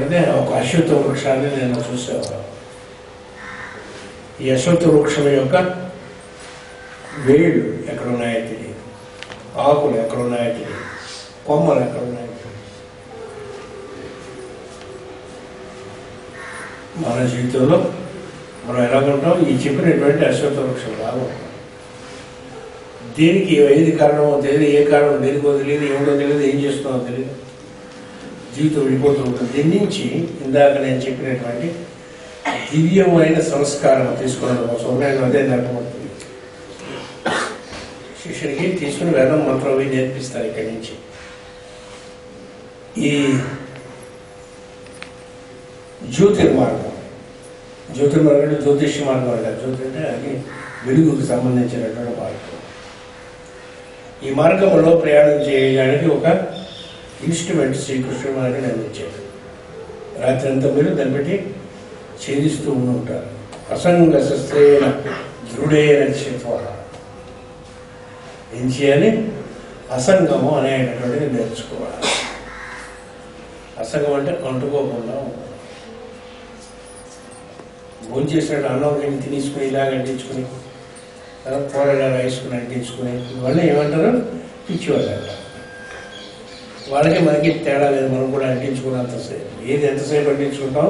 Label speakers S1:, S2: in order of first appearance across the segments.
S1: ఉన్నటువంటిది ఒక అశ్వత్థ వృక్షాన్ని నేను చూసేవాడు. ఈ అశ్వత్థ వృక్షం యొక్క వేళ్ళు ఎక్కడున్నాయో తెలియదు, ఆకులు ఎక్కడున్నాయో తెలియదు, కొమ్మలు ఎక్కడున్నాయో తెలియదు. మన జీవితంలో మనం ఎలాగుంటాం? ఈ చెప్పినటువంటి అశ్వత్థ వృక్షం లాగా ఉంటాం. దీనికి ఏది కారణమో తెలియదు, ఏ కారణం దేనికో తెలియదు, ఏమిటో తెలియదు, ఏం చేస్తున్నామో తెలియదు, జీవితం వెళ్ళిపోతూ ఉంటుంది. దీని నుంచి ఇందాక నేను చెప్పినటువంటి దివ్యమైన సంస్కారం తీసుకోవడం కోసం నేను అదే నడపబడుతుంది. శిష్యుడికి తీసుకుని వేదం మంత్రం అవి నేర్పిస్తారు. ఇక్కడి నుంచి ఈ జ్యోతిర్మార్గం, జ్యోతిర్మార్గం అంటే జ్యోతిష్య మార్గం అంటారు. జ్యోతి అంటే అది వెలుగుకు సంబంధించినటువంటి మార్గం. ఈ మార్గంలో ప్రయాణం చేయడానికి ఒక ఇన్స్ట్రుమెంట్ శ్రీకృష్ణుడు మనకి అందించాడు. రాత్రి అంతా మీరు దాన్ని బట్టి ఛేదిస్తూ ఉంటారు. అసంగ శస్త్రేణ దృఢేన చిత్వ. ఏం చేయాలి? అసంగము అనేటటువంటిది నేర్చుకోవాలి. అసంగం అంటే అంటుకోకుండా ఉండాలి. భోంచేసినట్టు అన్నం గంటి తినేసుకుని ఇలాగ అంటించుకుని కూరగా వేసుకుని అంటించుకుని ఇవన్నీ ఏమంటారు? పిచ్చివాళ్ళు అంటారు. వాళ్ళకి మనకి తేడా లేదు. మనం కూడా అంటించుకున్నంతసేపు, ఏది ఎంతసేపు అంటించుకుంటాం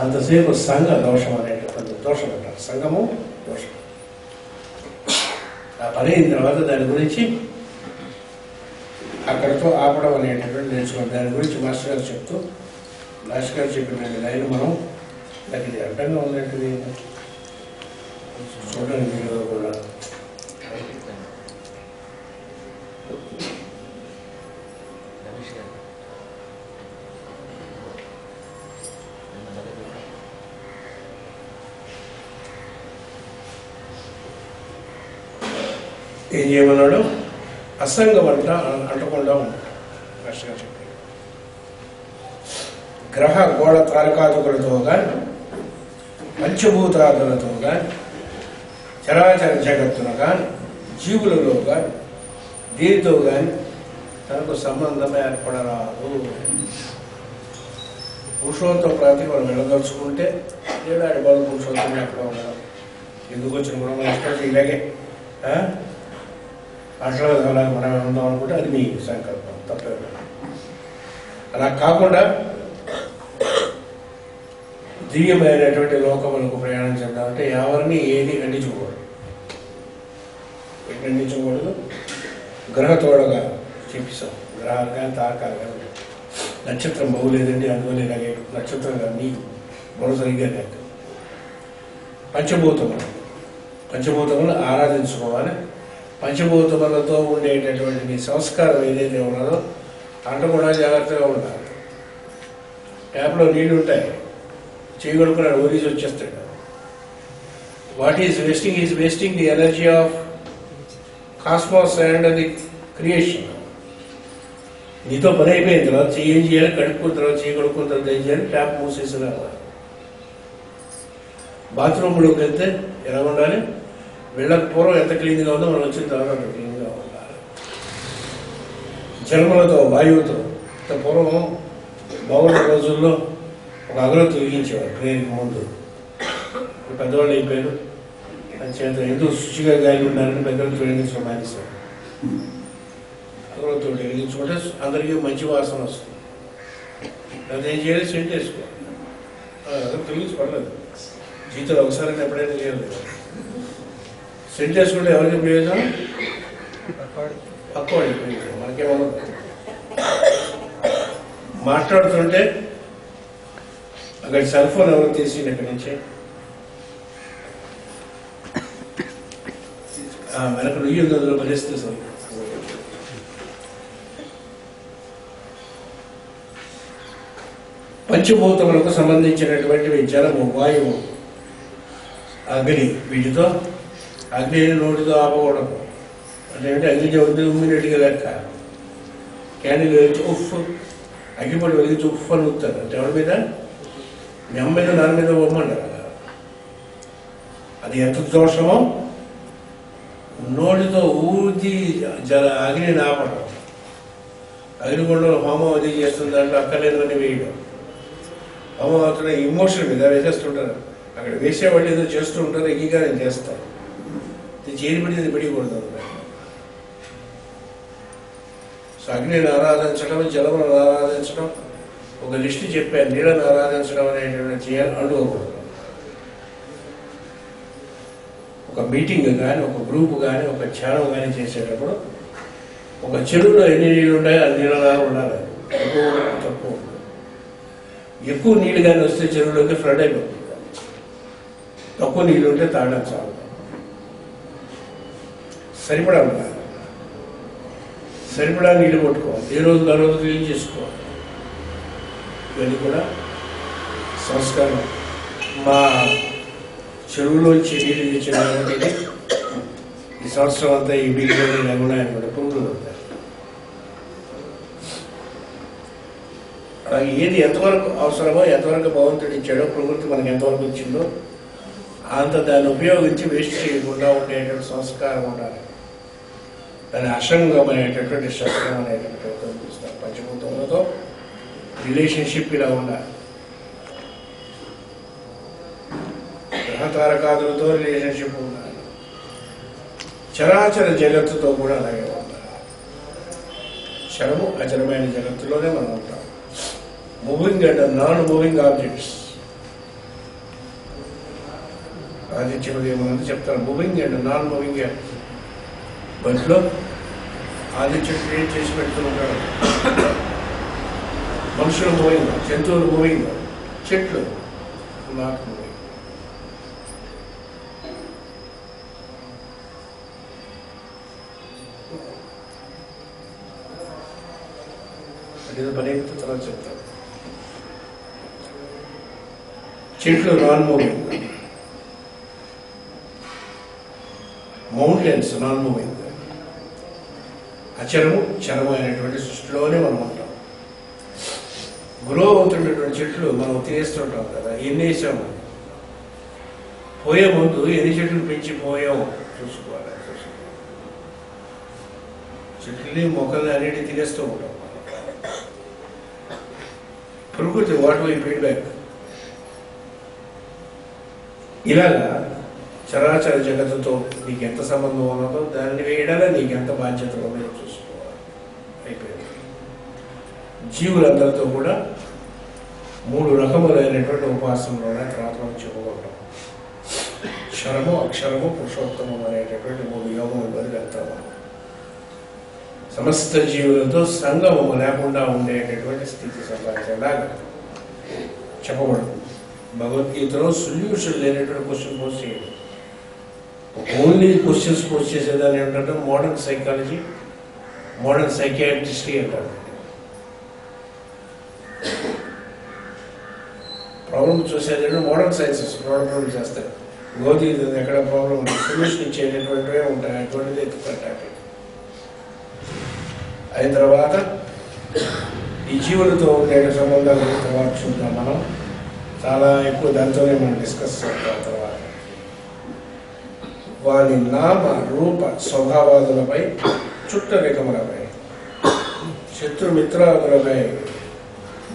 S1: అంతసేపు సంఘ దోషం అనేటటువంటి దోషం అంటారు. సంఘము దోషం. ఆ పని అయిన తర్వాత దాని గురించి అక్కడితో ఆపడం అనేటటువంటి నేర్చుకోండి. దాని గురించి మాస్టర్ గారు చెప్తూ, మాస్టర్ గారు చెప్పినట్టు లైన్ మనం నాకు ఇది అడ్డంగా ఉన్నట్టుది చూడండి. మీరు కూడా ఏం చేయమన్నాడు? అసంగం అంటకుండా ఉంటాడు. మాస్టర్ చెప్పి గ్రహ గోళ తారకాదులతో కానీ, పంచభూతాదులతో కానీ, చరాచర జగత్తున కానీ, జీవులలో కానీ, దీనితో కానీ తనకు సంబంధం ఏర్పడరాదు. పురుషోత్తమ ప్రాతి మనం వెళ్ళదలుచుకుంటే ఏడాది బాధ పురుషోత్తమే అక్కడ ఉండడం. ఎందుకు వచ్చిన కూడా మనం ఇష్టం ఇలాగే అట్లా అలాగే మనం ఉందాం అనుకుంటే అది మీ సంకల్పం, తప్పేది. అలా కాకుండా దివ్యమైనటువంటి లోకములకు ప్రయాణం చేద్దామంటే ఎవరిని ఏది ఖండించకూడదు. ఖండించకూడదు. గ్రహతోడగా చెప్పిస్తాం. గ్రహాలు కానీ తారకాలు కానీ, నక్షత్రం బాగులేదండి అందువల్ల ఇలాగే నక్షత్రం కానీ బుర్ర సరిగ్గా లేదు. పంచభూతములు, పంచభూతములు ఆరాధించుకోవాలి. పంచభూతములతో ఉండేటటువంటి మీ సంస్కారం ఏదైతే ఉన్నదో అంట కూడా జాగ్రత్తగా ఉండాలి. ట్యాప్లో నీళ్ళు ఉంటాయి, చేయగలుగుతున్నాడు, ఓరీస్ వచ్చేస్తాడు. What is wasting the energy of cosmos and the creation. నీతో పని అయిపోయిన తర్వాత ఏం చేయాలి? కడుక్కున్న తర్వాత చేయగలుగుకున్న తర్వాత ఏం చేయాలి? ట్యాప్ మూసేసిన బాత్రూంలోకి వెళ్తే ఎలా ఉండాలి? వెళ్ళక పూర్వం ఎంత క్లీన్గా ఉందో మనం వచ్చిన తర్వాత క్లీన్గా ఉండాలి. జన్మలతో, వాయువుతో పూర్వం బాగున్న రోజుల్లో ఒక అగరత్తు వెలిగించేవారు ట్రైన్కి ముందు. పెద్దవాళ్ళు అయిపోయారు, అంచేత ఎందుకు శుచిగా గాలి ఉండాలని పెద్దవాళ్ళు వెలిగించడం మానేశారు. అగరత్తు వెలిగించుకుంటే అందరికీ మంచి వాసన వస్తుంది. అదేం చేయాలి? సెంట్ వేసుకోవాలి. అగరత్తు వెలిగించుకోవట్లేదు, జీవితంలో ఒకసారి ఎప్పుడైనా చేయలేదు. సెంట్ వేసుకుంటే ఎవరికి ప్రయోజనం? తక్కువ ప్రయోజనం, మనకేమన్నా. మాట్లాడుతుంటే అక్కడ సెల్ ఫోన్ ఎవరు తీసి ఇక్కడి నుంచి వెనక నుయ్యి గదిలో పరిస్థితి సార్. పంచభూతములకు సంబంధించినటువంటి జలము, వాయువు, అగ్ని, వీటితో అగ్నిని నోటితో ఆపకూడదు. అంటే అగ్ని ఉమ్మినట్టుగా లెక్క. క్యాండిల్ వెలిగించి ఉఫ్, అగ్గిపొడి వెలిగించి ఉఫ్ అని ఊపుతారు. అంటే ఎవరి మీద? మీ అమ్మ మీద, నాన్న మీద ఉమ్మంటారు. అది ఎంత దోషమో నోటితో ఊది అగ్నిని ఆపడం. అగ్నిగుండంలో హోమం అది చేస్తుంది, దాంట్లో అక్కర్లేదని వేయడం. అమ్మవుతున్న ఇమోషన్ మీద వేసేస్తుంటారు. అక్కడ వేసేవాళ్ళు ఏదో చేస్తూ ఉంటారు, ఎగిగా నేను చేస్తాను, ఇది చేయబడి ఇది పడికూడదు. సో అగ్నిని ఆరాధించడం, జలములను ఆరాధించడం, ఒక లిస్టు చెప్పాను, నీళ్ళను ఆరాధించడం అనేటువంటి చేయాలి అనుకోకూడదు. ఒక మీటింగ్ కానీ, ఒక గ్రూప్ కానీ, ఒక ధ్యానం కానీ చేసేటప్పుడు ఒక చెరువులో ఎన్ని నీళ్ళు ఉంటాయో అన్ని నీళ్ళలా ఉండాలి. ఎక్కువ తక్కువ, ఎక్కువ నీళ్ళు కానీ వస్తే చెరువులోకి ఫ్లడ్ అయిపోతుంది. తక్కువ నీళ్ళు ఉంటే తాగడం చాలు. సరిపడా ఉండాలి, సరిపడా నీళ్ళు కొట్టుకోవాలి, ఏ రోజు ఆ రోజు క్లీన్ చేసుకోవాలి. ఇవన్నీ కూడా సంస్కారం. మా చెరువులోంచి నీళ్ళు తెచ్చినటువంటి ఈ సంవత్సరం అంతా ఈ బిల్లు ఉన్నాయన్నమాట, పురుగులు ఉంటాయి. అలాగే ఏది ఎంతవరకు అవసరమో, ఎంతవరకు భగవంతుడు ఇచ్చాడో, ప్రకృతి మనకి ఎంతవరకు ఇచ్చిందో అంత దాన్ని ఉపయోగించి వేస్ట్ చేయకుండా ఉండేటువంటి సంస్కారం ఉండాలి. దాని అసంగం అనేటటువంటి శస్త్రం అనేటటువంటి చూస్తారు. పంచభూతములతో రిలేషన్షిప్ ఇలా ఉండాలి. గ్రహతారకాదులతో రిలేషన్షిప్ ఉండాలి. చరాచర జగత్తుతో కూడా అలాగే ఉండాలి. చరము అచరమైన జగత్తులోనే మనం ఉంటాం. Moving and non moving objects. ఆదిత్యమని చెప్తారు, మూవింగ్ అండ్ నాన్ మూవింగ్. బట్లో ఆదిత్యం క్రియేట్ చేసి పెడుతూ ఉంటాడు. మనుషులు మూవింగ్, జంతువులు మూవింగ్, చెట్లు నాట్ మూవింగ్. అది పని తర్వాత చెప్తాను. చెట్లు non moving, mountains non moving. అచరము చరము అయినటువంటి సృష్టిలోనే మనం ఉంటాం. గ్రో అవుతున్నటువంటి చెట్లు మనం తినేస్తుంటాం కదా, ఎన్ని వేసాము, పోయే ముందు ఎన్ని చెట్లు పెంచి పోయాము చూసుకోవాలి. చెట్లని మొక్కల్ని అన్నిటిని తినేస్తూ ఉంటాం. ప్రకృతి వాట్ వై ఫీడ్బ్యాక్. ఇలాగా చరాచర జగత్తుతో నీకు ఎంత సంబంధం ఉన్నదో దాన్ని వేయడాలో నీకు ఎంత బాధ్యత ఉన్నదో చూసుకోవాలి. అయిపోయింది. జీవులందరితో కూడా 3 రకములైనటువంటి ఉపాసనలోనే తర్వాత మనం చెప్పుకుంటాం. క్షరము, అక్షరము, పురుషోత్తమం అనేటటువంటి 3 యోగములు వెళ్తాము. సమస్త జీవులతో సంగమము లేకుండా ఉండేటటువంటి స్థితి సంపాదించేలాగా చెప్పబడుతుంది. భగవద్గీతలో సొల్యూషన్ లేనటువంటి క్వశ్చన్ పోస్ట్ చేయడం. ఓన్లీ క్వశ్చన్స్ పోస్ట్ చేసేదాన్ని ఏమిటంటే మోడర్న్ సైకాలజీ, మోడర్న్ సైకియాట్రిస్ట్రీ అంటారు. ప్రాబ్లం చూసేది మోడర్న్ సైన్సెస్ ప్రాబ్లం చేస్తాయి. గోధి ఎక్కడ ప్రాబ్లం ఉంటుంది, సొల్యూషన్ ఇచ్చేటటువంటివే ఉంటాయి. అటువంటిది ఎత్తుకున్న టాపిక్ అయిన తర్వాత ఈ జీవులతో ఉండే సంబంధాల తర్వాత చూద్దాం. మనం చాలా ఎక్కువ దాంతోనే మనం డిస్కస్ చేద్దాం. తర్వాత వారి నామ రూప స్వభావాదులపై, చుట్టరికములపై, శత్రుమిత్రాదులపై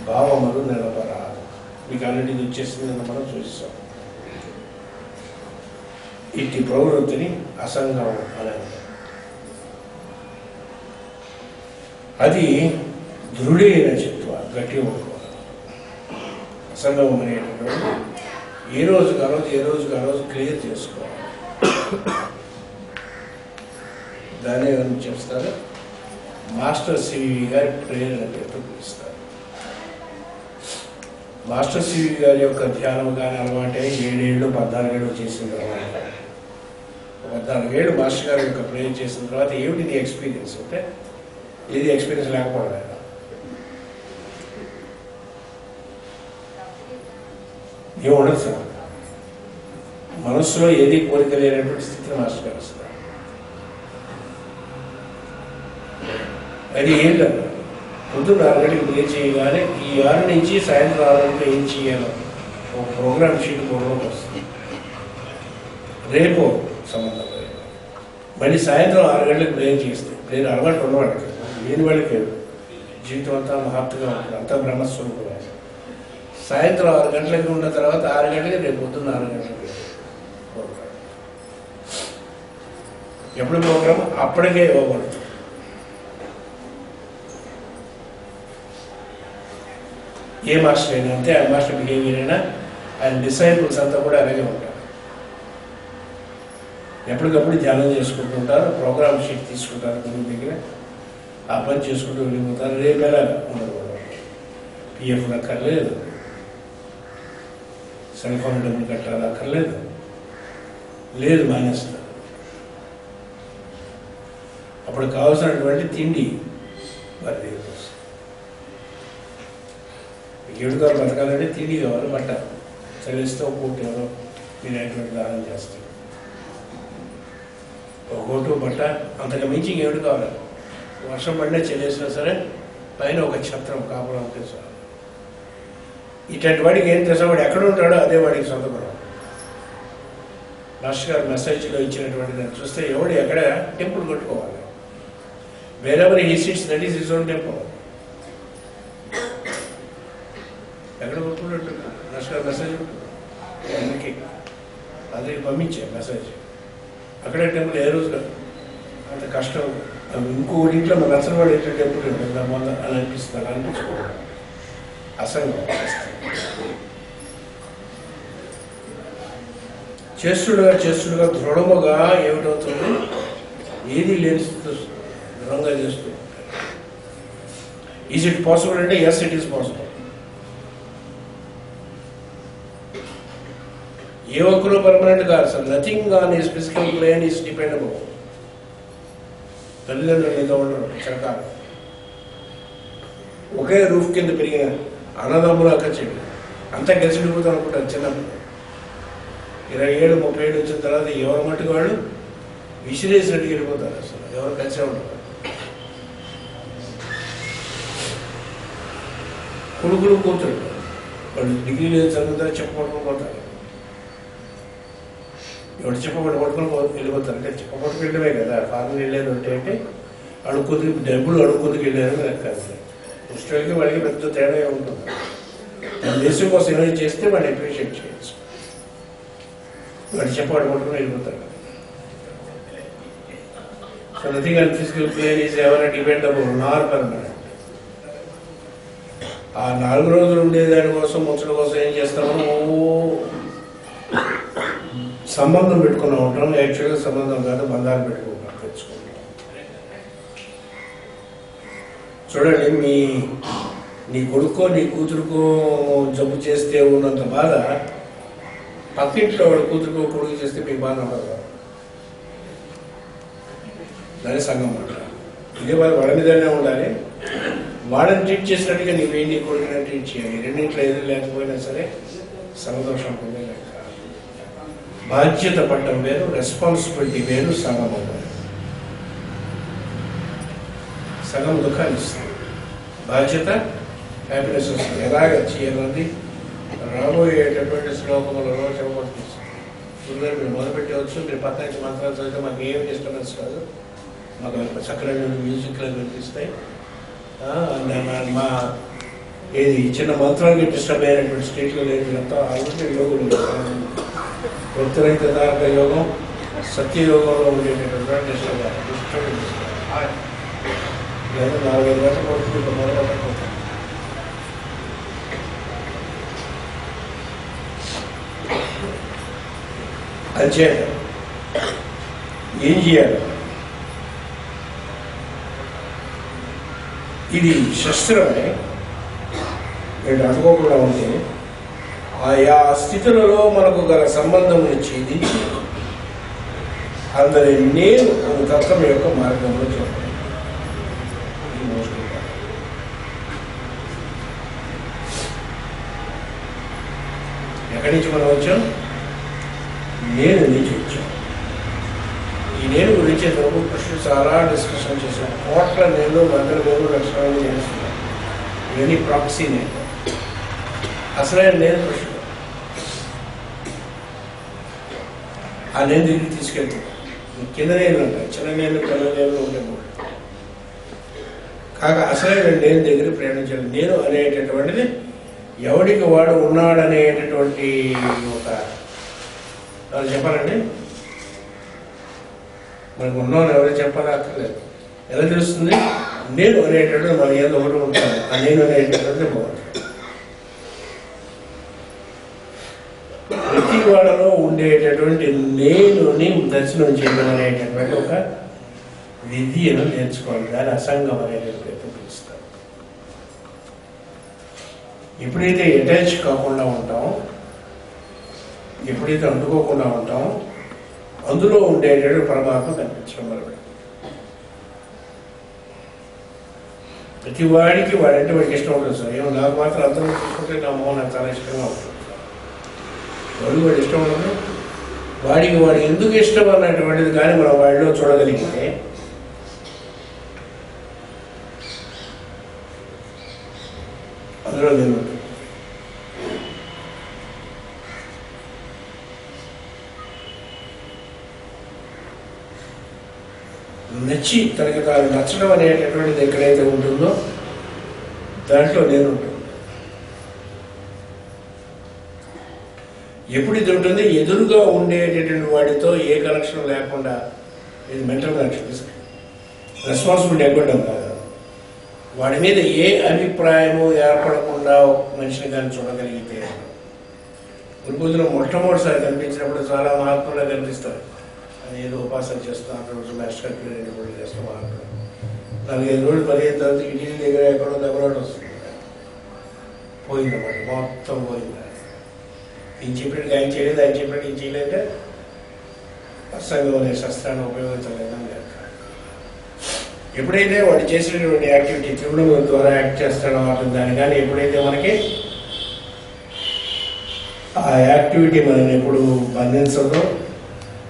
S1: భావములు నిలబరాదు. మీకు అన్నిటిది వచ్చేసిందని మనం చూస్తాం. ఇట్టి ప్రవృత్తిని అసంగం అనేది. అది దృఢైన చిత్వ, గట్టి ఉండుకోవాలి. అసంగం అనేటటువంటి ఏ రోజుకి ఆ రోజు క్లియర్ చేసుకోవాలి. దాన్ని ఏమని చెప్తారు, మాస్టర్ సివి గారి ప్రేరణ పేరుతో పిలుస్తారు. మాస్టర్ సివి గారి యొక్క ధ్యానం కానీ అలవాటే 7 ఏళ్ళు 14 ఏళ్ళు చేసిన తర్వాత, 14 ఏళ్ళు మాస్టర్ గారి యొక్క ప్రేయర్ చేసిన తర్వాత ఏమిటి నీ ఎక్స్పీరియన్స్ అంటే, ఏది ఎక్స్పీరియన్స్ లేకపోవడం. ఏముండదు సార్, మనస్సులో ఏది కోరిక లేనటువంటి స్థితిని మాస్టర్ గారు వస్తారు. అది ఏం లేదు, పొద్దున్న 6 గంటలకు ప్రేయర్ చేయగానే ఈ 6 నుంచి సాయంత్రం 6 గంటలకు ఏం చేయాలో ఒక ప్రోగ్రామ్ షీట్ కూడా వస్తుంది. రేపు సంబంధం లేదు. మళ్ళీ సాయంత్రం 6 గంటలకు ప్రేయర్ చేస్తే, ప్రేయర్ అలవాటు ఉన్నవాడికి, లేని వాళ్ళకి జీవితం అంతా మహత్తుగా ఉంటుంది, అంతా బ్రహ్మస్వరూపమే. సాయంత్రం 6 గంటలకి ఉన్న తర్వాత 6 గంటలకి రేపు పొద్దున్న 6 గంటలకి ప్రోగ్రాం. ఎప్పుడు ప్రోగ్రాం అప్పటికే ఇవ్వబడుతుంది. ఏ మాస్టర్ అయినా అంతే, ఆ మాస్టర్ బిహేవియర్ అయినా ఆయన డిసైపుల్స్ అంతా కూడా అలాగే ఉంటారు. ఎప్పటికప్పుడు ధ్యానం చేసుకుంటుంటారు, ప్రోగ్రామ్ షీట్ తీసుకుంటారు గురువు దగ్గర, ఆ పని చేసుకుంటూ వెళ్ళిపోతారు. రేపేలా ఉండకూడదు, పిఎఫ్ అక్కర్లేదు, సెల్ ఫోన్ డబ్బులు కట్టాలి అక్కర్లేదు, లేదు మానేస్తారు. అప్పుడు కావాల్సినటువంటి తిండి మరి దగ్గర ఏడుగారు బతకాలంటే తిండి కావాలి, బట్ట చదివిస్తే ఒక కోటి ఎవరో మీరేటువంటి దానం చేస్తారు. ఒక కోటు బట్ట అంతగా మించి ఏడు కావాలి. వర్షం పడినా చెల్లేసినా సరే పైన ఒక ఛత్రం కాపురం తెలుసు. ఇట్లాంటి వాడికి ఏం తెలుసా, వాడు ఎక్కడ ఉంటాడో అదే వాడికి సొంతపడం. మాస్టర్ గారు మెసేజ్లో ఇచ్చినటువంటి దాన్ని చూస్తే ఎవడు ఎక్కడ టెంపుల్ కట్టుకోవాలి. Wherever he sits that is his own temple. ఎక్కడ కొట్టుకుంటు మాస్టర్ గారు మెసేజ్ అందుకే అది పంపించే మెసేజ్. అక్కడే టెంపుల్ ఏ రోజు అంత కష్టం. ఇంకోటి ఇంట్లో మన నచ్చని వాడు ఎట్లా టెంపుల్ మొన్న అని అనిపిస్తుంది. అలా అనిపించుకోవడం అసంగం. చేస్తుడుగా దృఢముగా ఏమిటవుతుంది, ఏది లేని దృఢంగా చేస్తూ. ఈజ్ ఇట్ పాసిబుల్ అంటే ఎస్, ఇట్ ఈస్ పాసిబుల్. ఏ ఒక్కరు పర్మనెంట్ కాదు sir. Nothing on is physical plane is dependable. తల్లిదండ్రులు మీద ఉండరు చిరకాలు. ఒకే రూఫ్ కింద పెరిగిన అన్నదమ్ములు అక్క చెల్లి అంతా కలిసి విడిపోతాం అనుకుంటారు. చిన్నప్పుడు 27-30 ఏళ్ళు వచ్చిన తర్వాత ఎవరి మట్టుకు వాళ్ళు విసిరేసినట్టుగా వెళ్ళిపోతారు. అసలు ఎవరు కలిసే ఉంటారు. కొడుకులు కూతురు వాళ్ళు డిగ్రీ లేదు చదువుతారు, చెప్పబడుకుని పోతారు. ఎవరు పట్టుకొని వెళ్ళిపోతారు. అంటే చెప్పబట్టుకు వెళ్ళడమే కదా. ఫారెన్ వెళ్ళారు అంటే అడుక్కొద్దుకు డబ్బులు అడుక్కొద్దుకు వెళ్ళారని నాకు కాదు. పుస్తకాలకి వాళ్ళకి పెద్ద తేడా ఉంటుంది. మన దేశం కోసం ఏమైనా చేస్తే వాడిని అప్రిషియేట్ చేయొచ్చు. వాడు పట్టుకొని వెళ్ళిపోతారు. So nothing and physical plane is ever dependable nor permanent. ఆ 4 రోజులు ఉండే దానికోసం ముచ్చల కోసం ఏం చేస్తాము, సంబంధం పెట్టుకుని ఉంటాం. యాక్చువల్గా సంబంధం కాదు, బంధాలు పెట్టుకుంటాం, తెచ్చుకుంటాం. చూడండి, నీ కొడుకో నీ కూతురుకో జబ్బు చేస్తే ఉన్నంత బాధ పక్కింట్లో వాడు కూతురుకో కొడుకు చేస్తే మీకు బాధ ఉండదు. దాని సంఘం అంటారు. ఇదే వాడి మీదనే ఉండాలి. వాడిని ట్రీట్ చేసినట్టుగా నీ కొడుకుని ట్రీట్ చేయాలి. రెండింట్లో ఏది లేకపోయినా సరే సంతోషం ఉంటుంది. బాధ్యత పడటం వేరు, రెస్పాన్సిబిలిటీ వేరు, సగం వేరు. సగం దుఃఖాన్ని ఇస్తుంది, బాధ్యత హ్యాపీనెస్ వస్తుంది. ఎలాగ చేయాలన్నది రాబోయేటటువంటి శ్లోకములలో చెప్పబడుతుంది. గురుగారు మీరు మొదలుపెట్టవచ్చు, మీరు పక్క నుంచి మంత్రాలు చదివితే మాకు ఏం డిస్టర్బెన్స్ కాదు, మాకు చక్కని మ్యూజిక్లు వినిపిస్తాయి. మా ఏది చిన్న మంత్రాలకి డిస్టర్బ్ అయినటువంటి స్టేట్లో లేదంతా ఆల్రెడీ యోగులు వ్యక్తిరహిత తారక యోగం, సత్యయోగంలో ఉండేటటువంటి డిస్టర్బెన్స్ 4-5 గంటల పడుతుంది. మొదలైపోతుంది. అంచేత ఏం చేయాలి? ఇది శస్త్రమే. నేను అనుకోకుండా ఉంటే ఆయా స్థితులలో మనకు గల సంబంధమును ఛేదించి అందరి నేను ఒక తత్వం యొక్క మార్గంలో చూడాలి. ఎక్కడి నుంచి మనం వచ్చాం? నేను నుంచి వచ్చాం. ఈ నేను గురించి ఇంతవరకు కృష్ణుడు చాలా డిస్కషన్ చేశాను. కోట్ల నేను, వందల నేను, లక్షల చేస్తున్నాను. ఇవన్నీ ప్రాక్సీ నేను. అసలైన నేను కృష్ణుడు. ఆ నేను దగ్గరికి తీసుకెళ్తున్నాను. కింద నేను ఉంటాయి, చిన్న నేను, పెద్ద నేను ఉండేవాడు. కాక అసలైన నేను దగ్గర ప్రయాణించాలి. నేను అనేటటువంటిది ఎవడికి వాడు ఉన్నాడనేటటువంటి ఒక చెప్పాలండి, మనకు ఉన్నామని ఎవరు చెప్పాలి అక్కర్లేదు. ఎలా తెలుస్తుంది? నేను అనేటటువంటి మన ఏదో ఒకటి ఉంటాను. ఆ నేను అనేటటువంటి బాగుంటుంది. ప్రతి వాళ్ళలో ఉండేటటువంటి నేనుని దర్శనం చేయడం అనేటటువంటి ఒక విద్యను నేర్చుకోవాలి. దాని అసంగం అనేటటువంటి పిలుస్తారు. ఎప్పుడైతే అటాచ్ కాకుండా ఉంటామో, ఎప్పుడైతే అంటుకోకుండా ఉంటామో, అందులో ఉండేటటువంటి పరమాత్మ కనిపించడం మొదలుపెట్టాం. ప్రతి వాడికి వాడంటే వాడికి ఇష్టం ఉంటుంది సార్. ఏమో నాకు మాత్రం అర్థం చూసుకుంటే నా మొహం నాకు చాలా ఇష్టంగా ఉంటుంది. వాడు ఇష్టం ఉండదు. వాడికి వాడు ఎందుకు ఇష్టం అన్నటువంటిది కానీ మనం వాడిలో చూడగలిగితే అందులో నేను నచ్చి తనకి తాను నచ్చడం అనేటటువంటిది ఎక్కడైతే ఉంటుందో దాంట్లో నేను ఉంటుంది. ఎప్పుడు ఇది ఉంటుంది? ఎదురుగా ఉండేటటువంటి వాడితో ఏ కనెక్షన్ లేకుండా, ఇది మెంటల్ కనెక్షన్, రెస్పాన్సిబిలిటీ ఎక్కడం కాదు. వాడి మీద ఏ అభిప్రాయము ఏర్పడకుండా మనిషిని కానీ చూడగలిగితే, గురుబుద్ధులు మొట్టమొదటిసారి కనిపించినప్పుడు చాలా మహాత్ములుగా కనిపిస్తారు. అది ఏదో ఉపాసన చేస్తున్నాను, మాస్టర్ కూడా చేస్తాం మహాత్ములు. 4-5 రోజులు 15 తర్వాత ఇంటి దగ్గర ఎక్కడో దెబ్బలాట వస్తుంది. పోయిందన్నమాట, మొత్తం పోయింది. ఈయన చెప్పినట్టు ఆయన చేయలేదు, ఆయన చెప్పినట్టు ఈయన చేయలేదంటే అసంగం అనే శస్త్రాన్ని ఉపయోగించలేదని లేదు. ఎప్పుడైతే వాడు చేసినటువంటి యాక్టివిటీ త్రిగుణముల ద్వారా యాక్ట్ చేస్తాడో అతను దాన్ని కానీ ఎప్పుడైతే మనకి ఆ యాక్టివిటీ మనని ఎప్పుడు బంధించదో,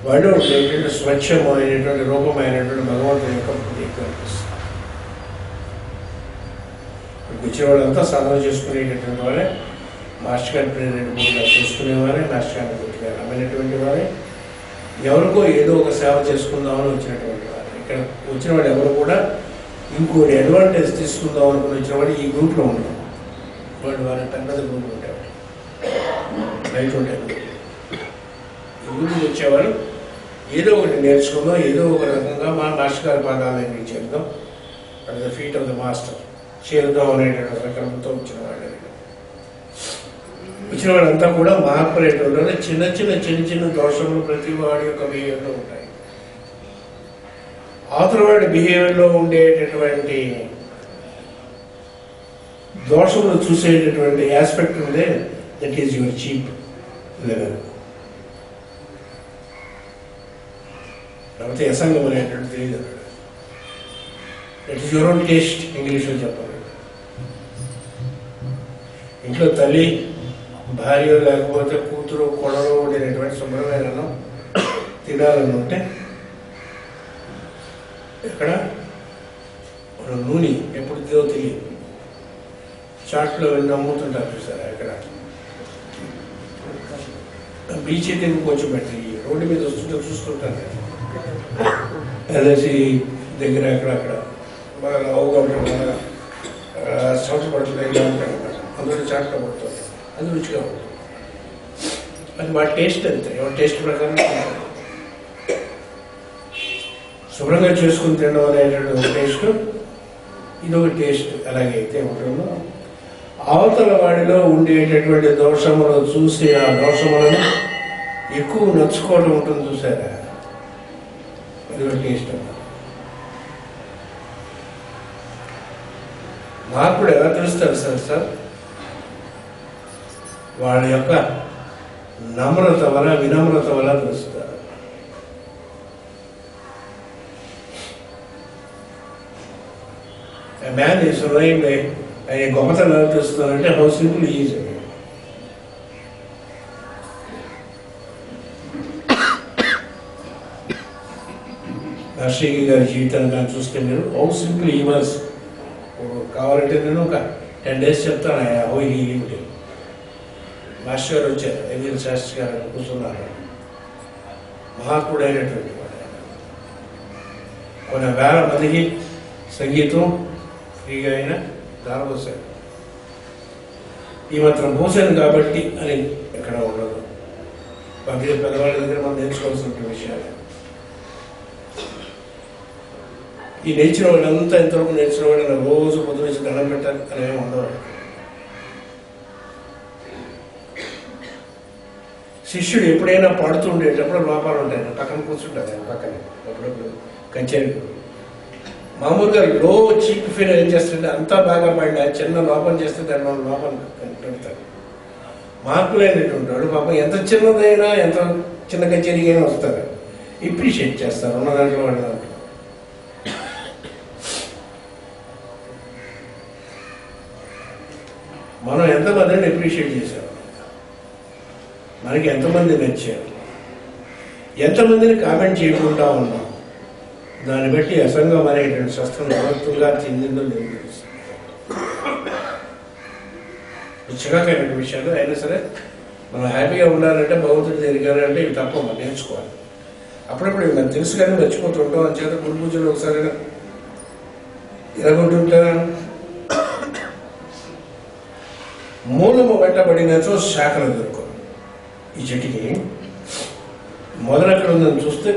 S1: వాడు ఉండేటువంటి స్వచ్ఛమైనటువంటి రూపమైనటువంటి భగవంతుని యొక్క కనిపిస్తుంది. వచ్చే వాళ్ళంతా సాధన చేసుకునేటటువంటి వాళ్ళే, మాస్టర్ గారి ప్రేరణ చేసుకునేవారే, మాస్టర్ గారిని గుర్తుగా నమ్మినటువంటి వారే, ఎవరికో ఏదో ఒక సేవ చేసుకుందామని వచ్చినటువంటి వారు. ఇక్కడ వచ్చిన వాడు ఎవరు కూడా ఇంకోటి అడ్వాంటేజ్ తీసుకుందాం అనుకుని వచ్చిన వాడు ఈ గ్రూప్లో ఉంటాం. వాడు వారి పెద్ద గ్రూప్ ఉంటాడు, బయట ఉంటాడు. ఈ గ్రూప్కి వచ్చేవారు ఏదో ఒకటి నేర్చుకుందాం, ఏదో ఒక రకంగా మా మాస్టర్ గారి పాదాలను చేద్దాం, at the feet of the master చేరుదాం అనేటువంటి రకంతో వచ్చిన వాడు. వచ్చిన వాళ్ళంతా కూడా మార్పరేటర్లోనే చిన్న చిన్న దోషములు ప్రతి వాడి యొక్క బిహేవియర్లో ఉంటాయి. అవతల వాడి బిహేవియర్లో ఉండేటటువంటి దోషములు చూసేటటువంటి ఆస్పెక్ట్ ఉందే, that is your cheap level. లేకపోతే అసంగం అనేటువంటి తెలియదు. That is your own taste, ఇంగ్లీష్లో చెప్పాలి. ఇంట్లో తల్లి, భార్య, లేకపోతే కూతురు, కొడలు ఉండేటటువంటి శుభ్రమైన అన్నం తినాలని ఉంటే ఇక్కడ నూనె ఎప్పుడు దిగో తెలియదు. చాట్లో వెళ్ళి అమ్ముతుంటారు చూసారా, ఇక్కడ బీచ్ అయితే కొంచెం పెట్టి రోడ్డు మీద వస్తుంటే చూస్తుంటాను. ఎల్ఐసి దగ్గర అక్కడక్కడ బాగా లావుగా ఉంటాడు, బాగా సంవత్సరం పడుతుంది, ఇలా ఉంటాడు అనమాట. అందులో చాట్లో పడుతుంది, అది రుచిగా ఉంటుంది. అది మా టేస్ట్ అంతే, ఎవరి టేస్ట్ ప్రకారం శుభ్రంగా చేసుకుని తినడం అనేటువంటి ఒక టేస్ట్, ఇదొక టేస్ట్. అలాగే అయితే ఉంటుందో అవతల వాడిలో ఉండేటటువంటి దోషములు చూసి ఆ దోషములను ఎక్కువ నచ్చుకోవడం ఉంటుంది చూసారా, అది ఒక టేస్ట్ అన్నమాట. మాకు కూడా ఎలా తెలుస్తారు సార్, వాళ్ళ యొక్క నమ్రత వల్ల, వినమ్రత వల్ల తెలుస్తారు. మ్యాన్ ఈజ్ రైన్ ఆయన గొప్పతనం ఎలా తెలుస్తుందంటే హౌ సింపుల్ ఈజ్. నర్సింగ్ గారి జీవితాన్ని కానీ చూస్తే మీరు హౌ సింపుల్ ఈ వాజ్. కావాలంటే నేను ఒక 10 days చెప్తాను హౌ హీ లివ్డ్. మాస్టర్ గారు వచ్చారు, ఎంజల్ శాస్త్రి గారు కూర్చున్నారు. మహాత్ముడు అయినటువంటి వాడు. కొన్ని వేల మందికి సంగీతం ఫ్రీగా అయినా దానపోసాడు. ఈ మాత్రం పోసాను కాబట్టి అని ఎక్కడ ఉండదు. బాకీ పెద్దవాళ్ళ దగ్గర మనం నేర్చుకోవాల్సిన విషయాలు. ఈ నేర్చిన వాళ్ళంతా ఇంతవరకు నేర్చిన వాళ్ళని రోజు పొద్దు నుంచి దండం పెట్టాలి అనేవి ఉండవు. శిష్యుడు ఎప్పుడైనా పాడుతూ ఉండేటప్పుడు లోపాలు ఉంటాయి, పక్కన కూర్చుంటారు ఆయన పక్కనే అప్పుడప్పుడు కచేరీలు. మామూలుగా లో చీప్ ఫీల్ ఏం చేస్తుంటే అంతా బాగా పాడిన చిన్న లోపం చేస్తే దాన్ని మనం లోపం పెడతారు. మార్పులైనటువంటి వాడు పాపం ఎంత చిన్నదైనా ఎంత చిన్న కచేరీకి అయినా వస్తారు, ఎప్రిషియేట్ చేస్తారు ఉన్న దాంట్లో వాళ్ళ దాంట్లో. మనం ఎంతమందిని అప్రిషియేట్ చేశాం, మనకి ఎంతమంది నచ్చారు, ఎంతమందిని కామెంట్ చేయకుండా ఉన్నాం, దాన్ని బట్టి అసంగం అనేటువంటి శస్త్రం నవత్తుగా చెందిందో లేదు తెలుస్తుంది. చికాకైన విషయాలు అయినా సరే మనం హ్యాపీగా ఉండాలంటే భగవంతుడి దగ్గర అంటే ఇవి తప్ప మనం నేర్చుకోవాలి. అప్పుడప్పుడు ఇవి మనకు తెలుసు కానీ మర్చిపోతూ ఉంటాం. అని చేత గురు పూజలు ఒకసారి ఇరగొట్టుంటాను. మూలము వెంటబడినచో శాఖలు దొరకవు. ఈ చెట్టుకి మొదలెక్కడ ఉందని చూస్తే